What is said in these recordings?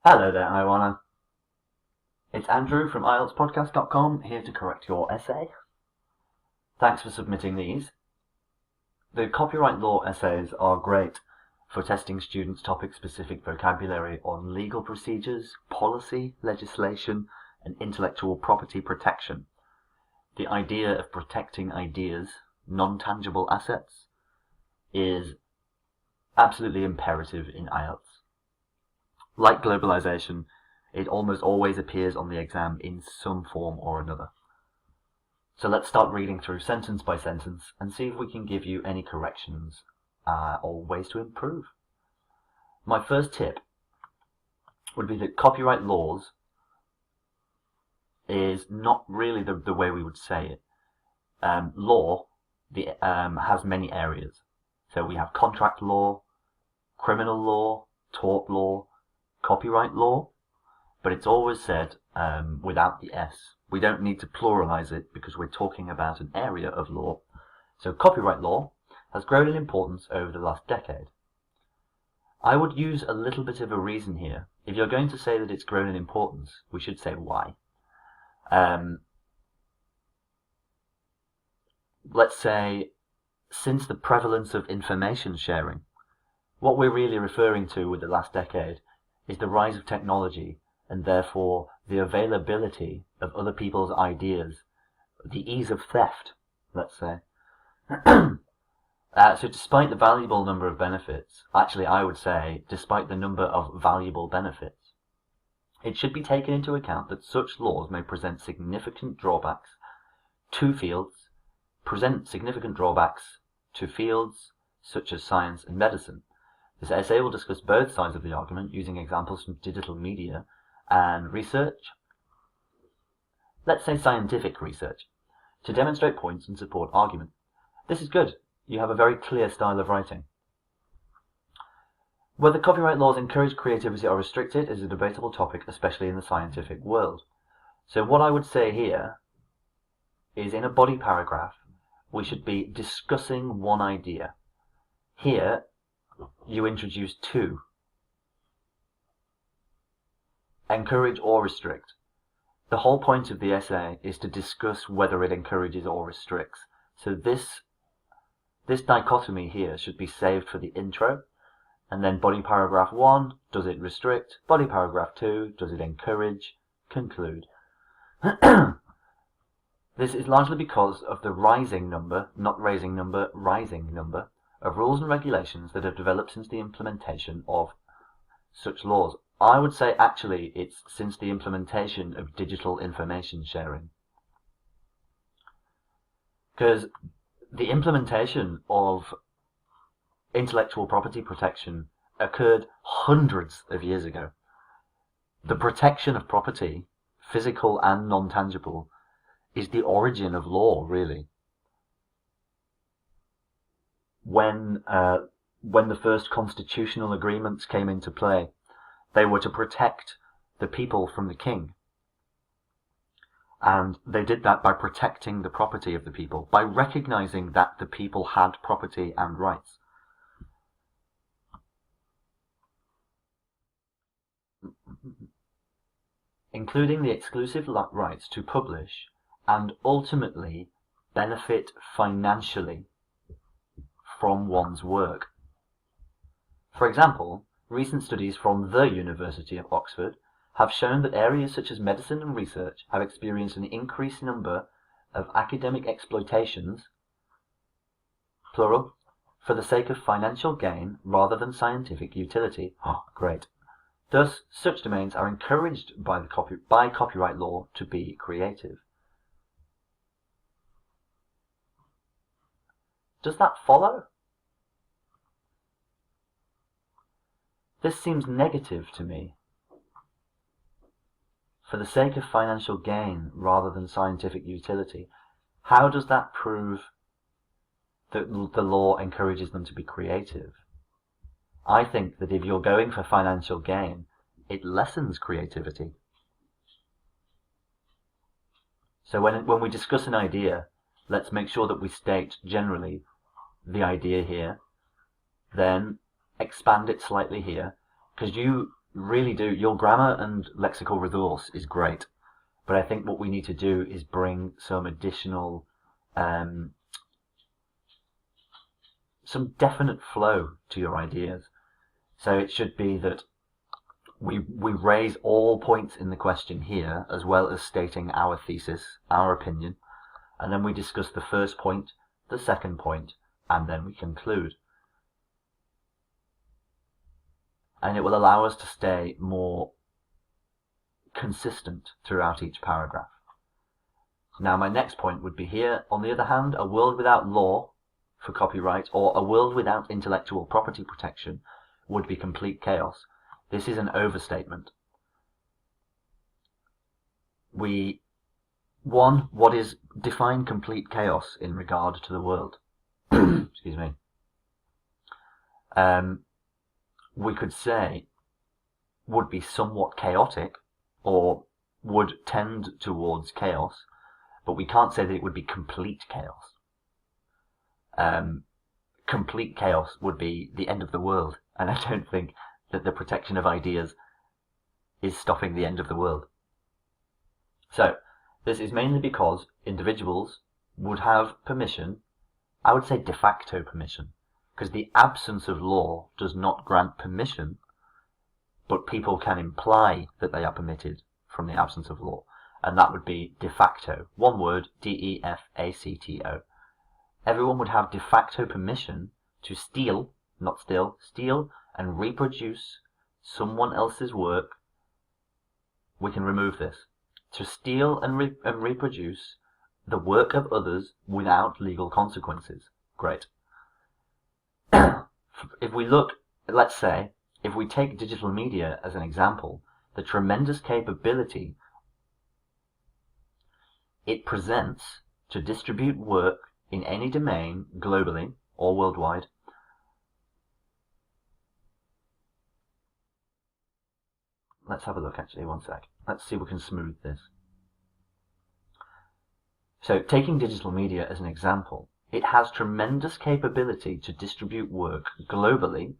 Hello there, Ioana. It's Andrew from IELTSpodcast.com here to correct your essay. Thanks for submitting these. The copyright law essays are great for testing students' topic-specific vocabulary on legal procedures, policy, legislation, and intellectual property protection. The idea of protecting ideas, non-tangible assets, is absolutely imperative in IELTS. Like globalization, it almost always appears on the exam in some form or another. So let's start reading through sentence by sentence and see if we can give you any corrections or ways to improve. My first tip would be that copyright laws is not really the way we would say it. Law has many areas. So we have contract law, criminal law, tort law, copyright law, but it's always said without the S. We don't need to pluralize it because we're talking about an area of law. So copyright law has grown in importance over the last decade. I would use a little bit of a reason here. If you're going to say that it's grown in importance, we should say why. Let's say since the prevalence of information sharing. What we're really referring to with the last decade is the rise of technology and therefore the availability of other people's ideas, the ease of theft, let's say. So despite the valuable number of benefits, actually I would say despite the number of valuable benefits, it should be taken into account that such laws may present significant drawbacks to fields such as science and medicine. This essay will discuss both sides of the argument using examples from digital media and research, let's say scientific research, to demonstrate points and support argument. This is good. You have a very clear style of writing. Whether copyright laws encourage creativity or restrict it is a debatable topic, especially in the scientific world. So what I would say here is in a body paragraph, we should be discussing one idea. Here, you introduce two. Encourage or restrict. The whole point of the essay is to discuss whether it encourages or restricts. So this dichotomy here should be saved for the intro, and then body paragraph 1, does it restrict? Body paragraph 2, does it encourage? Conclude. This is largely because of the rising number, not raising number, rising number, of rules and regulations that have developed since the implementation of such laws. I would say actually it's since the implementation of digital information sharing. Because the implementation of intellectual property protection occurred hundreds of years ago. The protection of property, physical and non-tangible, is the origin of law, really. When the first constitutional agreements came into play, they were to protect the people from the king. And they did that by protecting the property of the people, by recognizing that the people had property and rights. Including the exclusive rights to publish and ultimately benefit financially from one's work. For example, recent studies from the University of Oxford have shown that areas such as medicine and research have experienced an increased number of academic exploitations, plural, for the sake of financial gain rather than scientific utility. Oh, great. Thus, such domains are encouraged by copyright law to be creative. Does that follow? This seems negative to me. For the sake of financial gain rather than scientific utility, how does that prove that the law encourages them to be creative? I think that if you're going for financial gain, it lessens creativity. So when we discuss an idea, let's make sure that we state generally the idea here, then expand it slightly here, because you really do. Your grammar and lexical resource is great, but I think what we need to do is bring some additional, some definite flow to your ideas. So it should be that we raise all points in the question here, as well as stating our thesis, our opinion, and then we discuss the first point, the second point, and then we conclude. And it will allow us to stay more consistent throughout each paragraph. Now, my next point would be here, on the other hand, a world without law for copyright, or a world without intellectual property protection, would be complete chaos. This is an overstatement. What is define complete chaos in regard to the world? Excuse me. We could say would be somewhat chaotic, or would tend towards chaos, but we can't say that it would be complete chaos. Complete chaos would be the end of the world, and I don't think that the protection of ideas is stopping the end of the world. So, this is mainly because individuals would have permission, I would say de facto permission, because the absence of law does not grant permission, but people can imply that they are permitted from the absence of law, and that would be de facto. One word, D-E-F-A-C-T-O. Everyone would have de facto permission to steal, not steal, steal and reproduce someone else's work. We can remove this. To steal and reproduce the work of others without legal consequences. Great. If we look, let's say, if we take digital media as an example, the tremendous capability it presents to distribute work in any domain, globally or worldwide, let's have a look actually, one sec. Let's see if we can smooth this. So, taking digital media as an example, it has tremendous capability to distribute work globally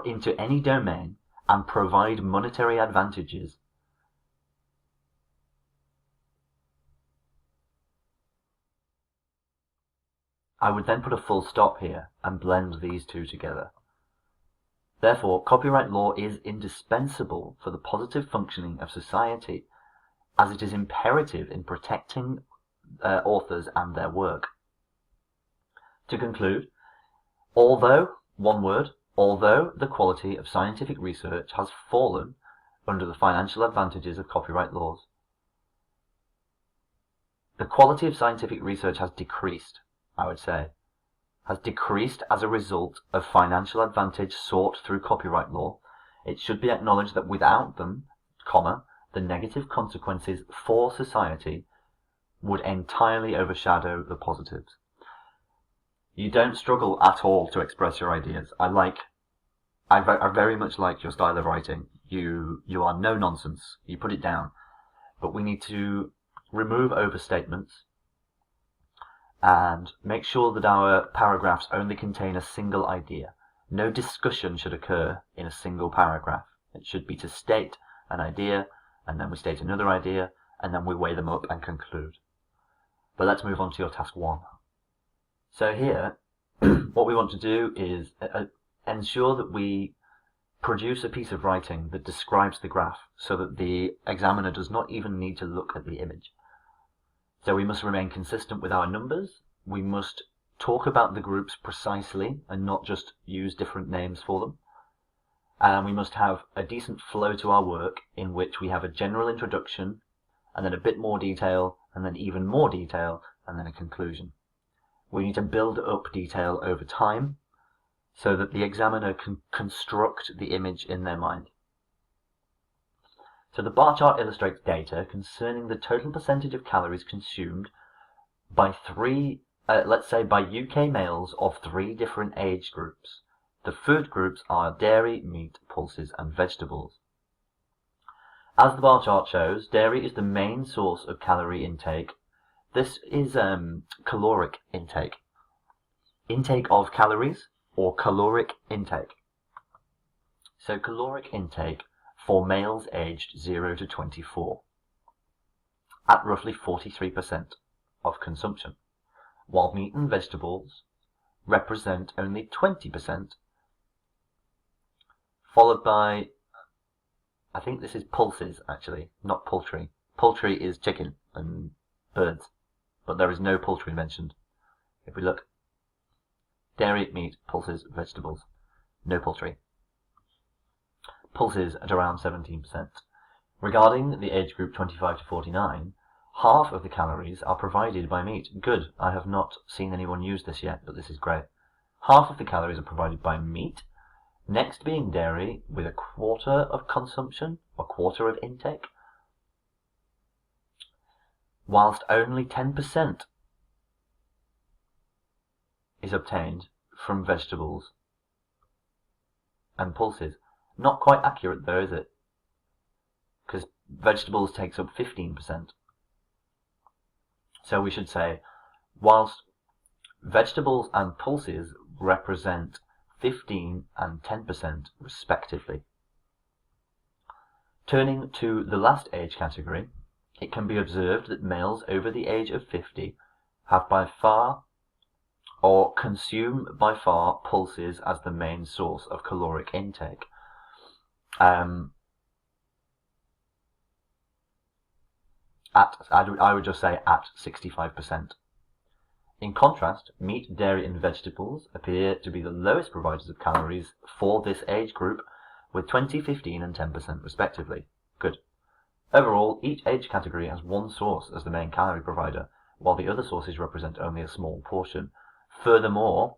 into any domain and provide monetary advantages. I would then put a full stop here and blend these two together. Therefore, copyright law is indispensable for the positive functioning of society, as it is imperative in protecting authors and their work. To conclude, although the quality of scientific research has fallen under the financial advantages of copyright laws, the quality of scientific research has decreased, I would say, has decreased as a result of financial advantage sought through copyright law. It should be acknowledged that without them, the negative consequences for society would entirely overshadow the positives. You don't struggle at all to express your ideas. I very much like your style of writing. You are no nonsense. You put it down. But we need to remove overstatements and make sure that our paragraphs only contain a single idea. No discussion should occur in a single paragraph. It should be to state an idea, and then we state another idea, and then we weigh them up and conclude. But let's move on to your task 1. So here, what we want to do is ensure that we produce a piece of writing that describes the graph so that the examiner does not even need to look at the image. So we must remain consistent with our numbers. We must talk about the groups precisely and not just use different names for them. And we must have a decent flow to our work in which we have a general introduction, and then a bit more detail, and then even more detail, and then a conclusion. We need to build up detail over time so that the examiner can construct the image in their mind. So the bar chart illustrates data concerning the total percentage of calories consumed by let's say by UK males of 3 different age groups. The food groups are dairy, meat, pulses, and vegetables. As the bar chart shows, dairy is the main source of calorie intake. This is caloric intake. Intake of calories, or caloric intake. So caloric intake for males aged 0 to 24 at roughly 43% of consumption, while meat and vegetables represent only 20%, followed by, I think this is pulses actually, not poultry. Poultry is chicken and birds, but there is no poultry mentioned. If we look, dairy, meat, pulses, vegetables, no poultry. Pulses at around 17%. Regarding the age group 25 to 49, half of the calories are provided by meat. Good, I have not seen anyone use this yet, but this is great. Half of the calories are provided by meat, next being dairy with a quarter of consumption, a quarter of intake, whilst only 10% is obtained from vegetables and pulses. Not quite accurate though, is it? Because vegetables takes up 15%. So we should say, whilst vegetables and pulses represent 15 and 10% respectively. Turning to the last age category, it can be observed that males over the age of 50 have by far, or consume by far, pulses as the main source of caloric intake. I would just say at 65%. In contrast, meat, dairy and vegetables appear to be the lowest providers of calories for this age group, with 20, 15 and 10% respectively. Good. Overall, each age category has one source as the main calorie provider, while the other sources represent only a small portion. Furthermore,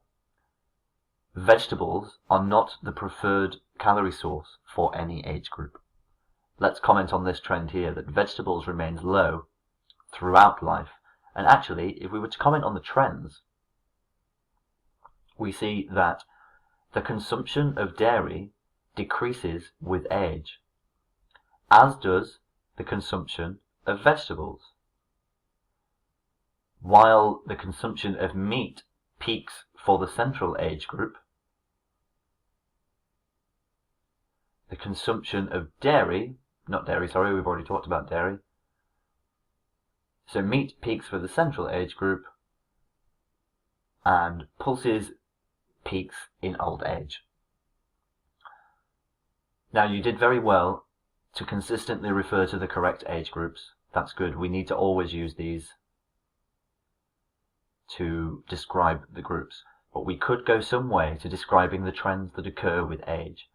vegetables are not the preferred calorie source for any age group. Let's comment on this trend here, that vegetables remains low throughout life. And actually, if we were to comment on the trends, we see that the consumption of dairy decreases with age, as does the consumption of vegetables, while the consumption of meat peaks for the central age group. The consumption of dairy, we've already talked about dairy. So meat peaks for the central age group, and pulses peaks in old age. Now, you did very well to consistently refer to the correct age groups. That's good. We need to always use these to describe the groups. But we could go some way to describing the trends that occur with age.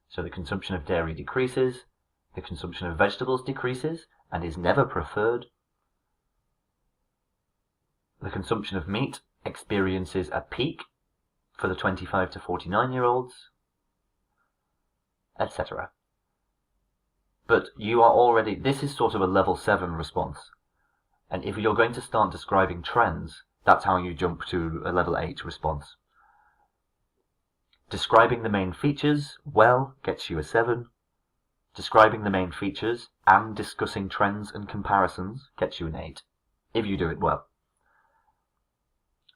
So the consumption of dairy decreases, the consumption of vegetables decreases and is never preferred. The consumption of meat experiences a peak for the 25 to 49-year-olds, etc. But you are already, this is sort of a level 7 response. And if you're going to start describing trends, that's how you jump to a level 8 response. Describing the main features well gets you a 7. Describing the main features and discussing trends and comparisons gets you an 8, if you do it well.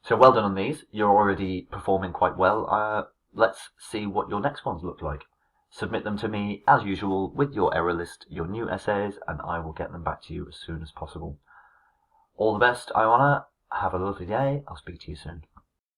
So well done on these. You're already performing quite well. Let's see what your next ones look like. Submit them to me as usual with your error list, your new essays, and I will get them back to you as soon as possible. All the best, Ioana. Have a lovely day. I'll speak to you soon.